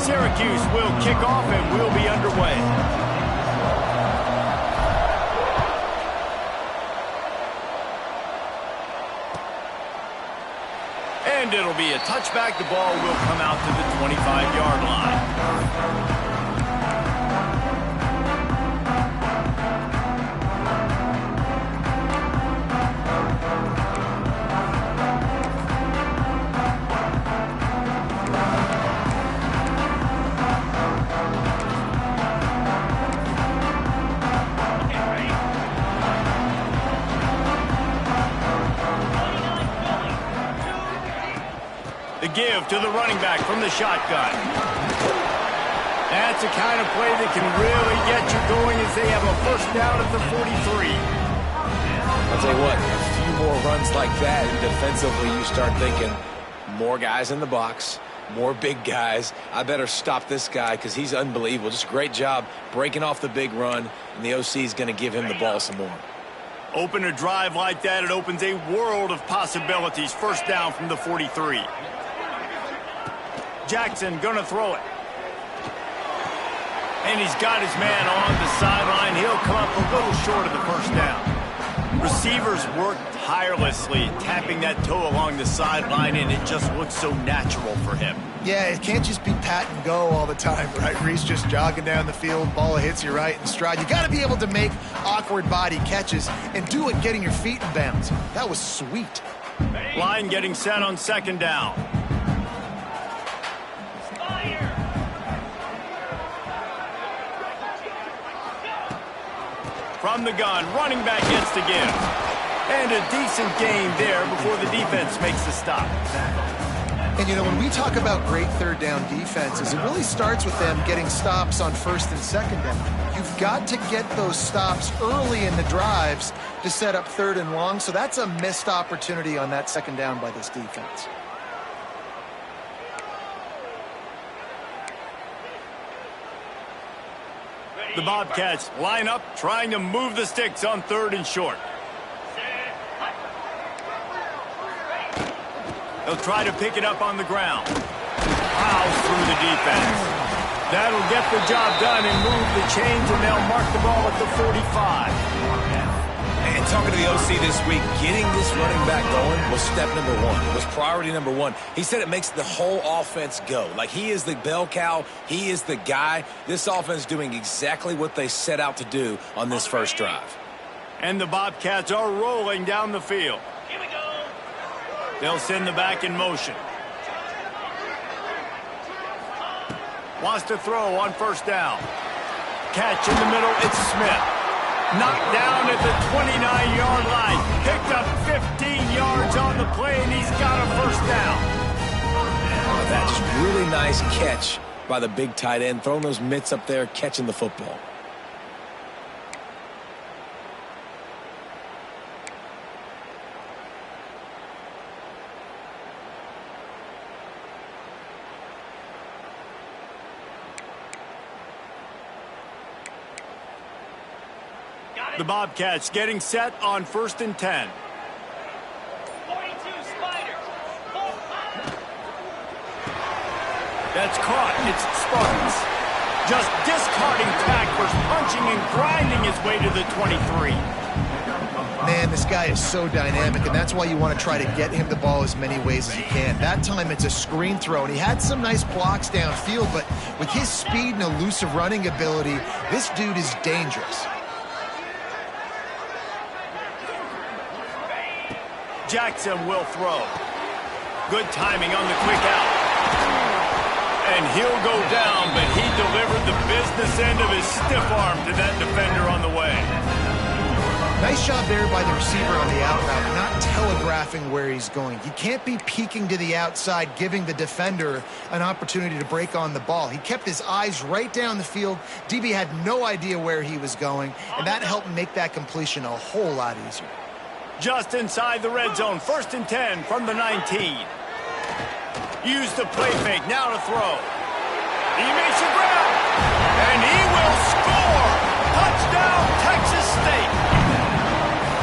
Syracuse will kick off and we'll be underway. And it'll be a touchback. The ball will come out to the 25-yard line. The give to the running back from the shotgun. That's a kind of play that can really get you going as they have a first down at the 43. I'll tell you what, a few more runs like that, and defensively you start thinking, more guys in the box, more big guys. I better stop this guy because he's unbelievable. Just a great job breaking off the big run, and the OC is going to give him the ball some more. Open a drive like that, it opens a world of possibilities. First down from the 43. Jackson gonna throw it. And he's got his man on the sideline. He'll come up a little short of the first down. Receivers work tirelessly, tapping that toe along the sideline, and it just looks so natural for him. Yeah, it can't just be pat and go all the time, right? Reese just jogging down the field, ball hits you right in stride. You got to be able to make awkward body catches and do it getting your feet in bounds. That was sweet. Line getting set on second down. From the gun, running back gets the give. And a decent gain there before the defense makes the stop. And, you know, when we talk about great third down defenses, it really starts with them getting stops on first and second down. You've got to get those stops early in the drives to set up third and long, so that's a missed opportunity on that second down by this defense. The Bobcats line up, trying to move the sticks on third and short. They'll try to pick it up on the ground. Plows through the defense. That'll get the job done and move the chains, and they'll mark the ball at the 45. And talking to the OC this week, getting this running back going was step number one, was priority number one. He said it makes the whole offense go. Like, he is the bell cow, he is the guy. This offense doing exactly what they set out to do on this first drive. And the Bobcats are rolling down the field. Here we go. They'll send the back in motion. Wants to throw on first down. Catch in the middle, it's Smith. Knocked down at the 29-yard line. Picked up 15 yards on the play, and he's got a first down. That's just really nice catch by the big tight end, throwing those mitts up there, catching the football. The Bobcats getting set on first and 10. 42 Spiders. That's caught. It's Spartans. Just discarding tacklers, punching and grinding his way to the 23. Man, this guy is so dynamic, and that's why you want to try to get him the ball as many ways as you can. That time it's a screen throw, and he had some nice blocks downfield, but with his speed and elusive running ability, this dude is dangerous. Jackson will throw. Good timing on the quick out. And he'll go down, but he delivered the business end of his stiff arm to that defender on the way. Nice job there by the receiver on the out route, not telegraphing where he's going. He can't be peeking to the outside, giving the defender an opportunity to break on the ball. He kept his eyes right down the field. DB had no idea where he was going, and that helped make that completion a whole lot easier. Just inside the red zone, first and 10 from the 19. Use the play fake, now to throw. He makes a grab, and he will score! Touchdown, Texas State!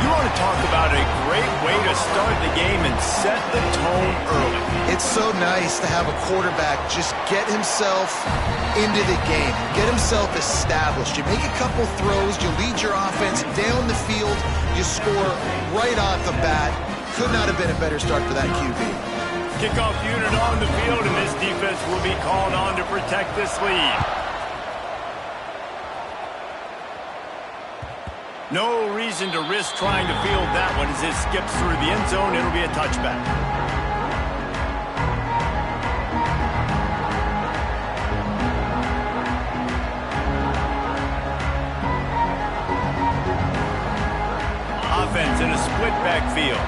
You want to talk about a great way to start the game and set the tone early. It's so nice to have a quarterback just get himself into the game, get himself established. You make a couple throws, you lead your offense down the field, you score right off the bat. Could not have been a better start for that QB. Kickoff unit on the field, and this defense will be called on to protect this lead. No reason to risk trying to field that one as it skips through the end zone. It'll be a touchback. Offense in a split backfield.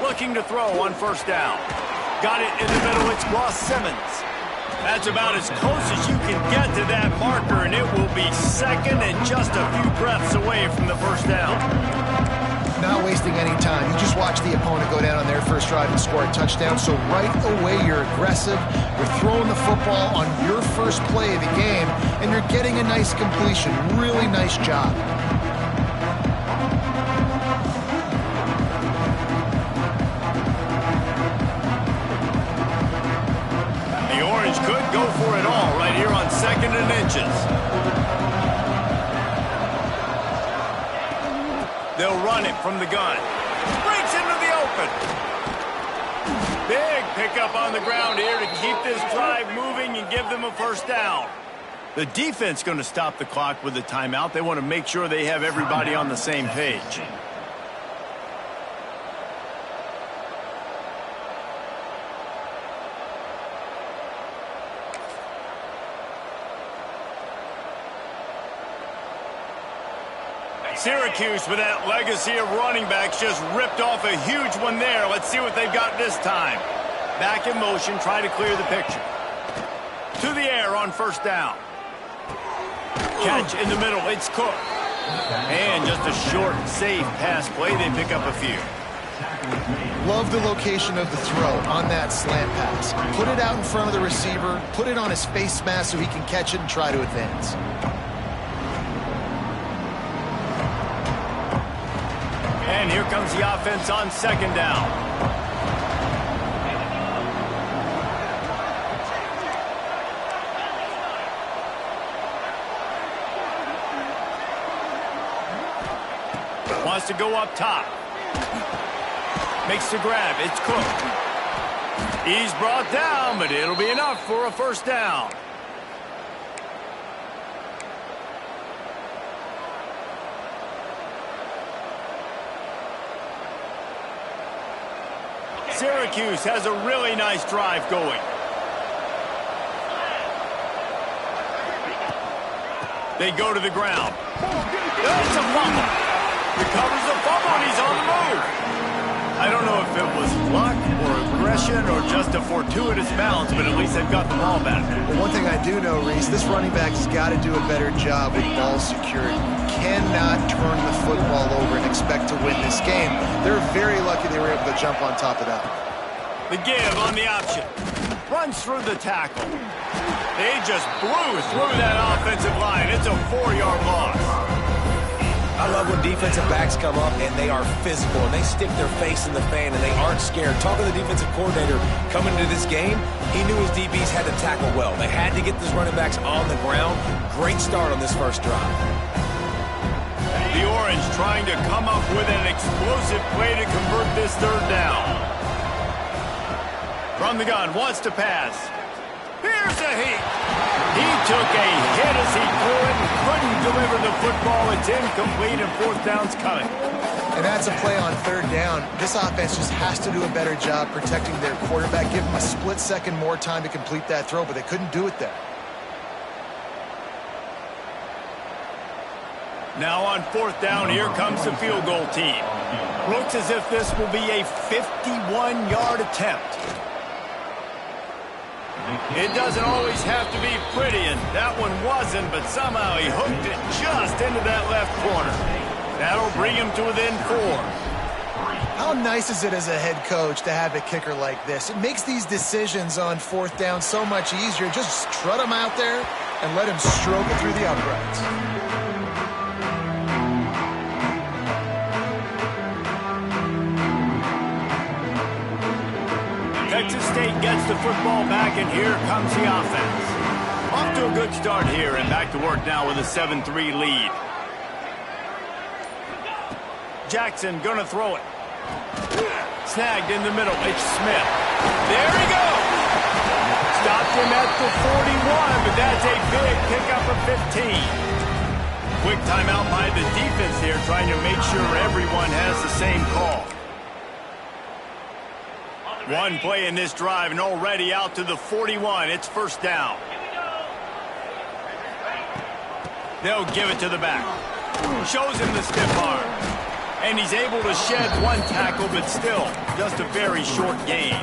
Looking to throw on first down. Got it in the middle. It's Ross Simmons. That's about as close as you can get to that marker, and it will be second and just a few breaths away from the first down. Not wasting any time. You just watch the opponent go down on their first drive and score a touchdown. So right away, you're aggressive. You're throwing the football on your first play of the game, and you're getting a nice completion. Really nice job. Could go for it all right here on 2nd and inches. They'll run it from the gun. Breaks into the open. Big pickup on the ground here to keep this drive moving and give them a first down. The defense going to stop the clock with a timeout. They want to make sure they have everybody on the same page. Syracuse, with that legacy of running backs, just ripped off a huge one there. Let's see what they've got this time. Back in motion, try to clear the picture. To the air on first down. Catch in the middle, it's Cook. And just a short, safe pass play. They pick up a few. Love the location of the throw on that slant pass. Put it out in front of the receiver, put it on his face mask so he can catch it and try to advance. And here comes the offense on 2nd down. Wants to go up top. Makes the grab. It's Cook. He's brought down, but it'll be enough for a first down. Syracuse has a really nice drive going. They go to the ground. It's a fumble. Recovers the fumble, and he's on the move. I don't know if it was luck or aggression or just a fortuitous bounce, but at least they've got the ball back. Well, one thing I do know, Reese, this running back has got to do a better job with ball security. Cannot turn the football over and expect to win this game. They're very lucky they were able to jump on top of that. The give on the option. Runs through the tackle. They just blew through that offensive line. It's a 4-yard loss. I love when defensive backs come up and they are physical and they stick their face in the fan and they aren't scared. Talking to the defensive coordinator coming into this game, he knew his DBs had to tackle well. They had to get these running backs on the ground. Great start on this first drive. The Orange trying to come up with an explosive play to convert this 3rd down. From the gun, wants to pass. Here's a heat. He took a hit as he threw it and couldn't deliver the football. It's incomplete and 4th down's coming. And that's a play on 3rd down. This offense just has to do a better job protecting their quarterback. Give him a split second more time to complete that throw, but they couldn't do it there. Now on 4th down, here comes the field goal team. Looks as if this will be a 51-yard attempt. It doesn't always have to be pretty, and that one wasn't, but somehow he hooked it just into that left corner. That'll bring him to within 4. How nice is it as a head coach to have a kicker like this? It makes these decisions on 4th down so much easier. Just strut them out there, and let him stroke it through the uprights. Texas State gets the football back, and here comes the offense. Off to a good start here, and back to work now with a 7-3 lead. Jackson gonna throw it. Snagged in the middle. It's Smith. There he goes. Stopped him at the 41, but that's a big pickup of 15. Quick timeout by the defense here, trying to make sure everyone has the same call. One play in this drive, and already out to the 41. It's first down. They'll give it to the back. Shows him the stiff arm. And he's able to shed one tackle, but still, just a very short gain.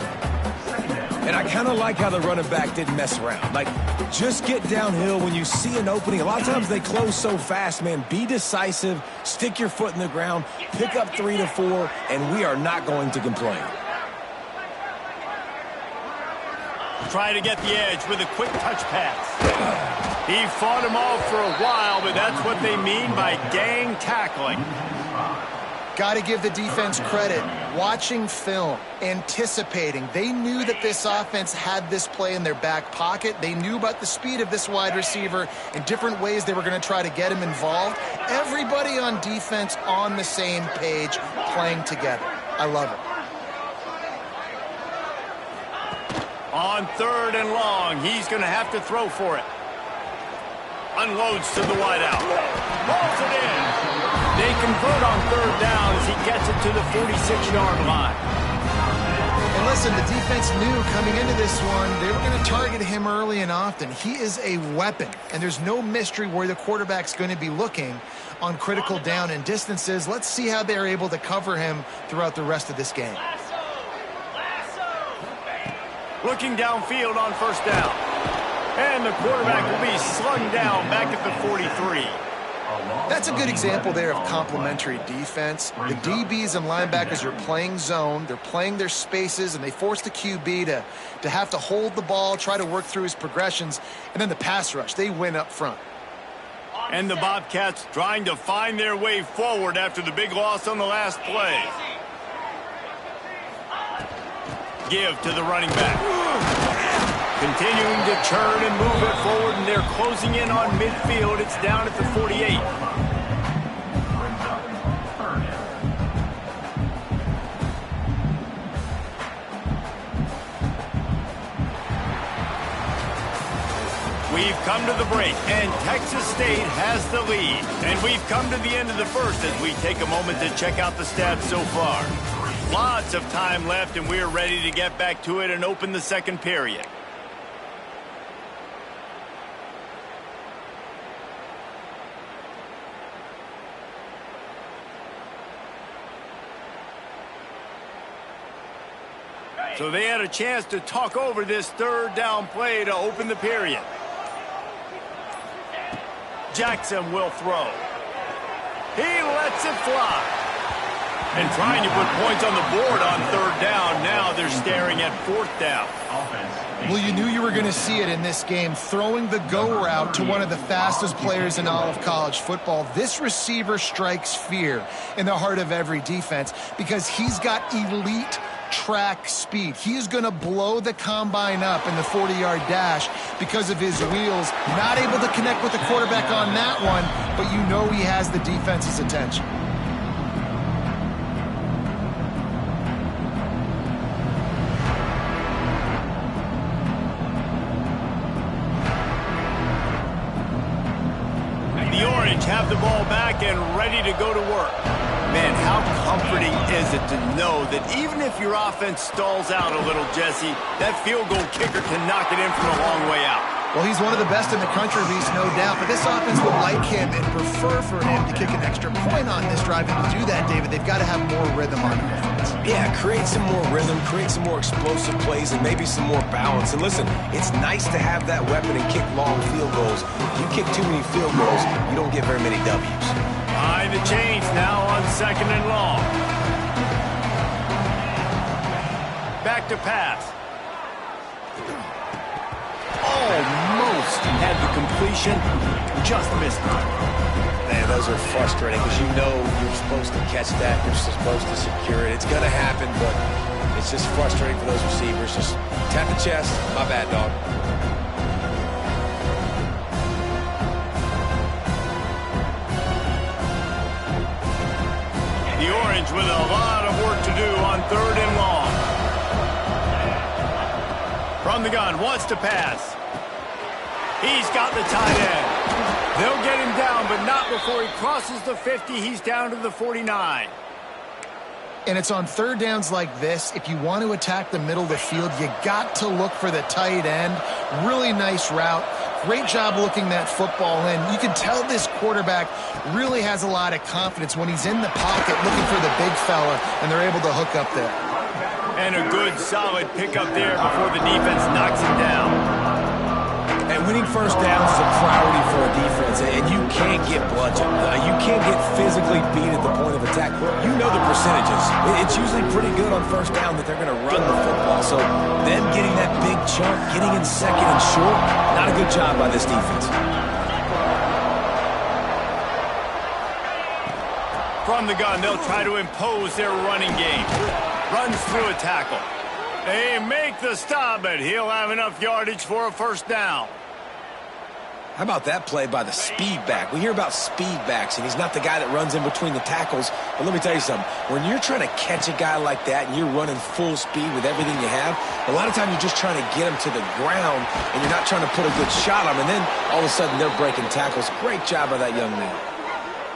And I kind of like how the running back didn't mess around. Like, just get downhill when you see an opening. A lot of times they close so fast, man. Be decisive, stick your foot in the ground, pick up 3 to 4, and we are not going to complain. Try to get the edge with a quick touch pass. He fought him off for a while, but that's what they mean by gang tackling. Got to give the defense credit. Watching film, anticipating. They knew that this offense had this play in their back pocket. They knew about the speed of this wide receiver and different ways they were going to try to get him involved. Everybody on defense on the same page, playing together. I love it. On 3rd and long, he's going to have to throw for it. Unloads to the wideout. Rolls it in. They convert on 3rd down as he gets it to the 46-yard line. And listen, the defense knew coming into this one, they were going to target him early and often. He is a weapon, and there's no mystery where the quarterback's going to be looking on critical down and distances. Let's see how they're able to cover him throughout the rest of this game. Looking downfield on 1st down. And the quarterback will be slung down back at the 43. That's a good example there of complementary defense. The DBs and linebackers are playing zone. They're playing their spaces, and they force the QB to have to hold the ball, try to work through his progressions. And then the pass rush, they win up front. And the Bobcats trying to find their way forward after the big loss on the last play. Give to the running back. Continuing to turn and move it forward, and they're closing in on midfield. It's down at the 48. We've come to the break, and Texas State has the lead. And we've come to the end of the first as we take a moment to check out the stats so far. Lots of time left, and we're ready to get back to it and open the second period. So they had a chance to talk over this 3rd down play to open the period. Jackson will throw. He lets it fly. And trying to put points on the board on 3rd down. Now they're staring at 4th down. Well, you knew you were going to see it in this game, throwing the go route to one of the fastest players in all of college football. This receiver strikes fear in the heart of every defense because he's got elite track speed. He is going to blow the combine up in the 40-yard dash because of his wheels. Not able to connect with the quarterback on that one, but you know he has the defense's attention. The Orange have the ball back and ready to go to work. Man, how comforting is it to know that even if your offense stalls out a little, Jesse, that field goal kicker can knock it in from a long way out. Well, he's one of the best in the country, Reese, no doubt. But this offense will like him and prefer for him to kick an extra point on this drive. And to do that, David, they've got to have more rhythm on offense. Yeah, create some more rhythm, create some more explosive plays, and maybe some more balance. And listen, it's nice to have that weapon and kick long field goals. If you kick too many field goals, you don't get very many W's. Behind the chains now on 2nd and long. Back to pass. Almost had the complete completion, just missed it. Man, those are frustrating because you know you're supposed to catch that. You're supposed to secure it. It's going to happen, but it's just frustrating for those receivers. Just tap the chest. My bad, dog. The Orange with a lot of work to do on 3rd and long. From the gun, wants to pass. He's got the tight end. They'll get him down, but not before he crosses the 50. He's down to the 49. And it's on 3rd downs like this. If you want to attack the middle of the field, you got to look for the tight end. Really nice route. Great job looking that football in. You can tell this quarterback really has a lot of confidence when he's in the pocket looking for the big fella, and they're able to hook up there. And a good, solid pickup there before the defense knocks him down. And winning first downs is a priority for a defense, and you can't get bludgeoned. You can't get physically beat at the point of attack. You know the percentages. It's usually pretty good on first down that they're going to run the football. So them getting that big chunk, getting in second and short, not a good job by this defense. From the gun, they'll try to impose their running game. Runs through a tackle. They make the stop, but he'll have enough yardage for a first down. How about that play by the speed back? We hear about speed backs, and he's not the guy that runs in between the tackles. But let me tell you something. When you're trying to catch a guy like that and you're running full speed with everything you have, a lot of times you're just trying to get him to the ground, and you're not trying to put a good shot on him. And then all of a sudden they're breaking tackles. Great job by that young man.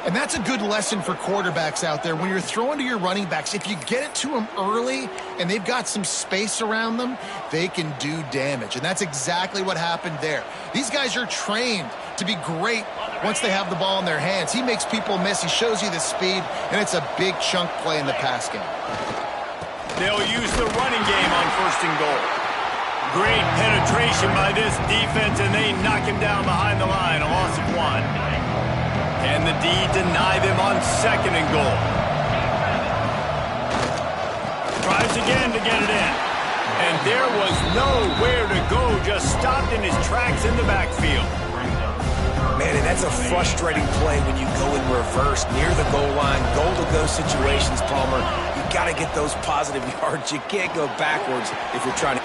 And that's a good lesson for quarterbacks out there. When you're throwing to your running backs, if you get it to them early and they've got some space around them, they can do damage. And that's exactly what happened there. These guys are trained to be great once they have the ball in their hands. He makes people miss. He shows you the speed, and it's a big chunk play in the pass game. They'll use the running game on 1st and goal. Great penetration by this defense, and they knock him down behind the line. A loss of 1. And the D deny them on 2nd and goal. Tries again to get it in. And there was nowhere to go, just stopped in his tracks in the backfield. Man, and that's a frustrating play when you go in reverse near the goal line, goal-to-go situations, Palmer. You got to get those positive yards. You can't go backwards if you're trying to...